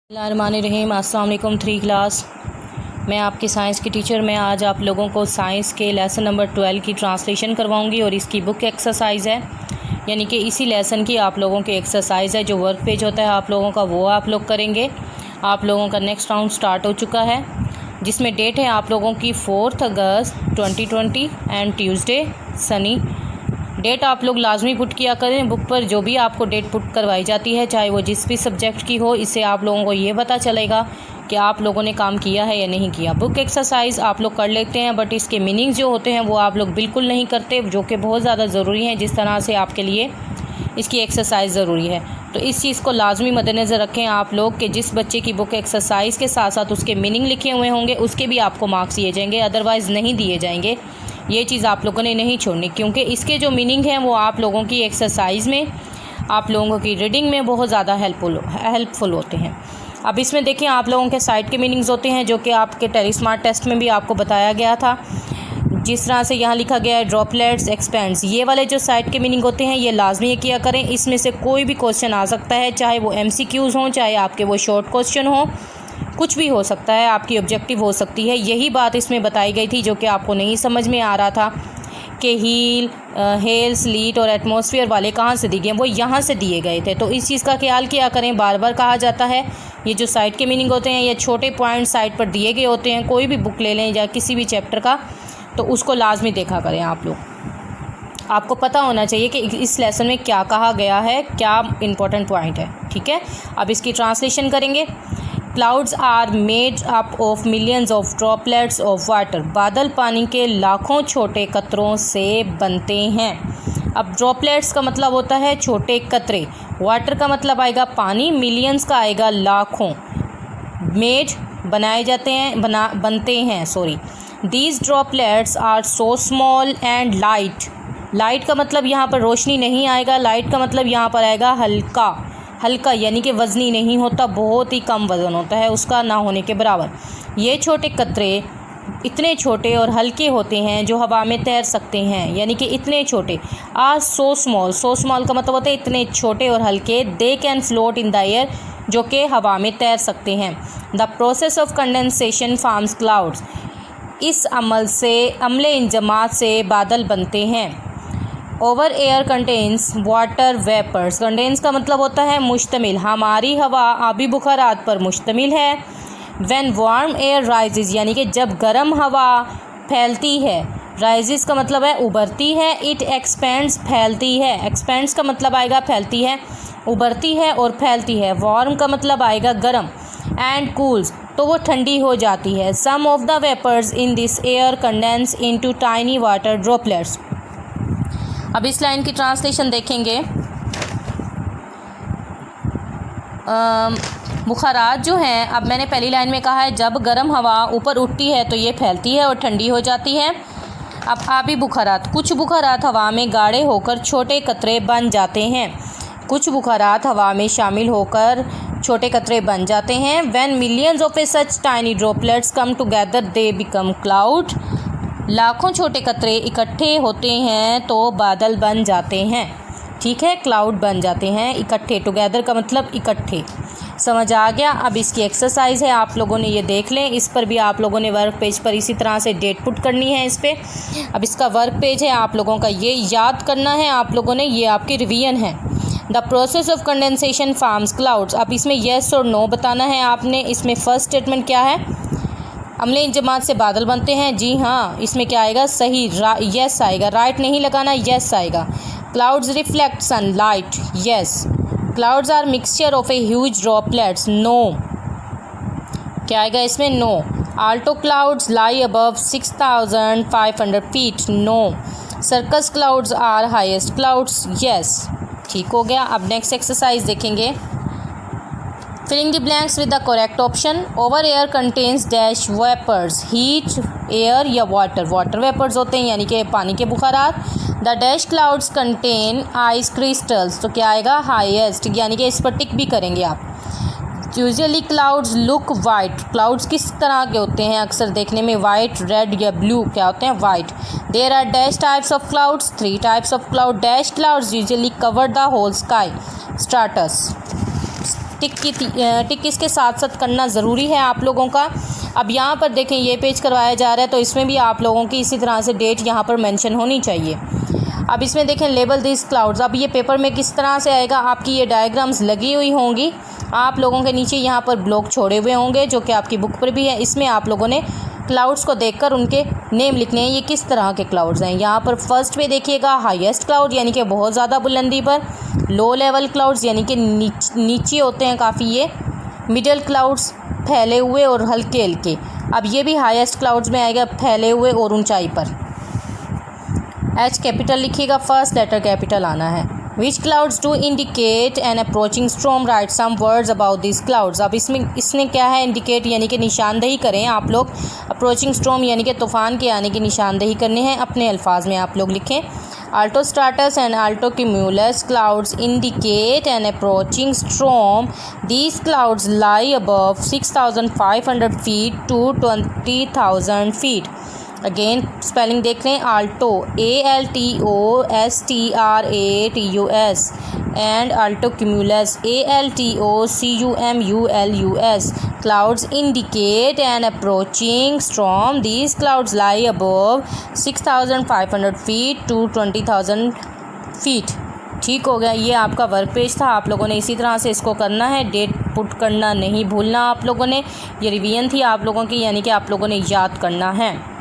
बिस्मिल्लाहिर्रहमानिर्रहीम। अस्सलाम वालेकुम 3 क्लास। मैं आपकी साइंस की टीचर। मैं आज आप लोगों को साइंस के लेसन नंबर 12 की ट्रांसलेशन करवाऊंगी और इसकी बुक एक्सरसाइज है, यानी कि इसी लेसन की आप लोगों की एक्सरसाइज है। जो वर्क पेज होता है आप लोगों का वो आप लोग करेंगे। आप लोगों का नेक्स्ट राउंड स्टार्ट हो चुका है, जिसमें डेट है आप लोगों की 4 अगस्त 2020 एंड ट्यूसडे सनी। डेट आप लोग लाजमी पुट किया करें बुक पर। जो भी आपको डेट पुट करवाई जाती है, चाहे वो जिस भी सब्जेक्ट की हो, इससे आप लोगों को ये पता चलेगा कि आप लोगों ने काम किया है या नहीं किया। बुक एक्सरसाइज आप लोग कर लेते हैं, बट इसके मीनिंग्स जो होते हैं वो आप लोग बिल्कुल नहीं करते, जो कि बहुत ज़्यादा ज़रूरी हैं। जिस तरह से आपके लिए इसकी एक्सरसाइज ज़रूरी है, तो इस चीज़ को लाजमी मद्देनज़र रखें आप लोग कि जिस बच्चे की बुक एक्सरसाइज के साथ साथ उसके मीनिंग लिखे हुए होंगे उसके भी आपको मार्क्स दिए जाएंगे, अदरवाइज़ नहीं दिए जाएंगे। ये चीज़ आप लोगों ने नहीं छोड़नी, क्योंकि इसके जो मीनिंग हैं वो आप लोगों की एक्सरसाइज में, आप लोगों की रीडिंग में बहुत ज़्यादा हेल्पफुल होते हैं। अब इसमें देखिए, आप लोगों के साइड के मीनिंग्स होते हैं, जो कि आपके टेली स्मार्ट टेस्ट में भी आपको बताया गया था। जिस तरह से यहाँ लिखा गया है ड्रॉपलेट्स एक्सपेंड्स, ये वाले जो साइड के मीनिंग होते हैं ये लाजमी किया करें। इसमें से कोई भी क्वेश्चन आ सकता है, चाहे वो MCQs हों, चाहे आपके वो शॉर्ट क्वेश्चन हो, कुछ भी हो सकता है, आपकी ऑब्जेक्टिव हो सकती है। यही बात इसमें बताई गई थी जो कि आपको नहीं समझ में आ रहा था कि हील, हेल, स्लीट और एटमॉस्फेयर वाले कहाँ से दिए गए, वो यहाँ से दिए गए थे। तो इस चीज़ का ख्याल किया करें। बार बार कहा जाता है ये जो साइड के मीनिंग होते हैं ये छोटे पॉइंट साइड पर दिए गए होते हैं। कोई भी बुक ले लें या किसी भी चैप्टर का, तो उसको लाजमी देखा करें आप लोग। आपको पता होना चाहिए कि इस लेसन में क्या कहा गया है, क्या इंपॉर्टेंट पॉइंट है। ठीक है, अब इसकी ट्रांसलेशन करेंगे। Clouds are made up of millions of droplets of water. बादल पानी के लाखों छोटे कतरों से बनते हैं। अब ड्रॉपलेट्स का मतलब होता है छोटे कतरे, वाटर का मतलब आएगा पानी, मिलियंस का आएगा लाखों। मेड बनाए जाते हैं, बनते हैं, sorry. These droplets are so small and light. Light का मतलब यहाँ पर रोशनी नहीं आएगा, लाइट का मतलब यहाँ पर आएगा हल्का। हल्का यानी कि वज़नी नहीं होता, बहुत ही कम वज़न होता है उसका, ना होने के बराबर। ये छोटे कतरे इतने छोटे और हल्के होते हैं जो हवा में तैर सकते हैं, यानी कि इतने छोटे। Are so small, so small का मतलब होता है इतने छोटे और हल्के। They can float in the air, जो कि हवा में तैर सकते हैं। The process of condensation forms clouds. इस अमले इंजमात से बादल बनते हैं। Over air contains water vapours. Contains का मतलब होता है मुश्तमिल। हमारी हवा आबी बुखारात पर मुश्तमिल है। व्हेन वार्म एयर राइजेज, यानी कि जब गर्म हवा फैलती है। राइजेज का मतलब है उभरती है। इट एक्सपेंड्स, फैलती है। एक्सपेंड्स का मतलब आएगा फैलती है, उभरती है और फैलती है। वार्म का मतलब आएगा गर्म। एंड कूल्स, तो वो ठंडी हो जाती है। Some of the vapours in this air condense into tiny water droplets. अब इस लाइन की ट्रांसलेशन देखेंगे। बुखारात जो हैं, अब मैंने पहली लाइन में कहा है जब गर्म हवा ऊपर उठती है तो ये फैलती है और ठंडी हो जाती है। अब आबी बुखारात, कुछ बुखारात हवा में गाढ़े होकर छोटे कतरे बन जाते हैं। कुछ बुखारात हवा में शामिल होकर छोटे कतरे बन जाते हैं। When millions of A such tiny droplets come together they become cloud. लाखों छोटे कतरे इकट्ठे होते हैं तो बादल बन जाते हैं। ठीक है, क्लाउड बन जाते हैं इकट्ठे। टुगेदर का मतलब इकट्ठे। समझ आ गया। अब इसकी एक्सरसाइज है, आप लोगों ने ये देख लें। इस पर भी आप लोगों ने वर्क पेज पर इसी तरह से डेट पुट करनी है इस पर। अब इसका वर्क पेज है, आप लोगों का ये याद करना है आप लोगों ने, ये आपकी रिवीजन है। The process of condensation forms clouds. अब इसमें येस और नो बताना है आपने। इसमें फर्स्ट स्टेटमेंट क्या है, अमले इंजमात से बादल बनते हैं। जी हाँ, इसमें क्या आएगा, सही, यस आएगा। राइट नहीं लगाना, यस आएगा। Clouds reflect sunlight, yes. Clouds are mixture of a huge droplets, no. क्या आएगा इसमें, no. Alto clouds lie above 6500 feet, no. Cirrus clouds are highest clouds, yes. ठीक हो गया। अब नेक्स्ट एक्सरसाइज देखेंगे। Filling the blanks with the correct option. Our air contains dash vapours, heat, air या water. Water vapours होते हैं यानी कि पानी के बुखारात। The dash clouds contain ice crystals, तो क्या आएगा, हाईएस्ट, यानी कि इस पर टिक भी करेंगे आप। Usually clouds look white. Clouds किस तरह के होते हैं, अक्सर देखने में वाइट, रेड या ब्लू, क्या होते हैं, white. There are dash types of clouds, 3 types of cloud. Dash clouds usually cover the whole sky. Stratus, tick इसके साथ साथ करना ज़रूरी है आप लोगों का। अब यहाँ पर देखें ये पेज करवाया जा रहा है, तो इसमें भी आप लोगों की इसी तरह से डेट यहाँ पर मेंशन होनी चाहिए। अब इसमें देखें लेबल दिस क्लाउड्स। अब ये पेपर में किस तरह से आएगा, आपकी ये डायग्राम्स लगी हुई होंगी, आप लोगों के नीचे यहाँ पर ब्लॉक छोड़े हुए होंगे जो कि आपकी बुक पर भी है। इसमें आप लोगों ने क्लाउड्स को देखकर उनके नेम लिखने हैं, ये किस तरह के क्लाउड्स हैं। यहाँ पर फर्स्ट पे देखिएगा हाईएस्ट क्लाउड यानी कि बहुत ज़्यादा बुलंदी पर, लो लेवल क्लाउड्स यानी कि नीचे होते हैं काफ़ी ये, मिडल क्लाउड्स फैले हुए और हल्के हल्के। अब ये भी हाईएस्ट क्लाउड्स में आएगा, फैले हुए और ऊंचाई पर। एच कैपिटल लिखिएगा, फर्स्ट लेटर कैपिटल आना है। Which clouds do indicate an approaching storm, write some words about this clouds. अब इसने क्या है, इंडिकेट यानी कि निशानदेही करें आप लोग, अप्रोचिंग स्टॉर्म यानी कि तूफ़ान के आने की निशानदेही करनी है, अपने अल्फाज में आप लोग लिखें। Altostratus and altocumulus clouds indicate an approaching storm. These clouds lie above 6,500 feet to 20,000 feet. Again spelling देख लें, alto ALTOSTRATUS and altocumulus ALTOCUMULUS. Clouds indicate an approaching storm. These clouds lie above 6,500 feet to 20,000 feet. ठीक हो गया, ये आपका work page था। आप लोगों ने इसी तरह से इसको करना है, डेट पुट करना नहीं भूलना आप लोगों ने। ये रिवीजन थी आप लोगों की, यानी कि आप लोगों ने याद करना है।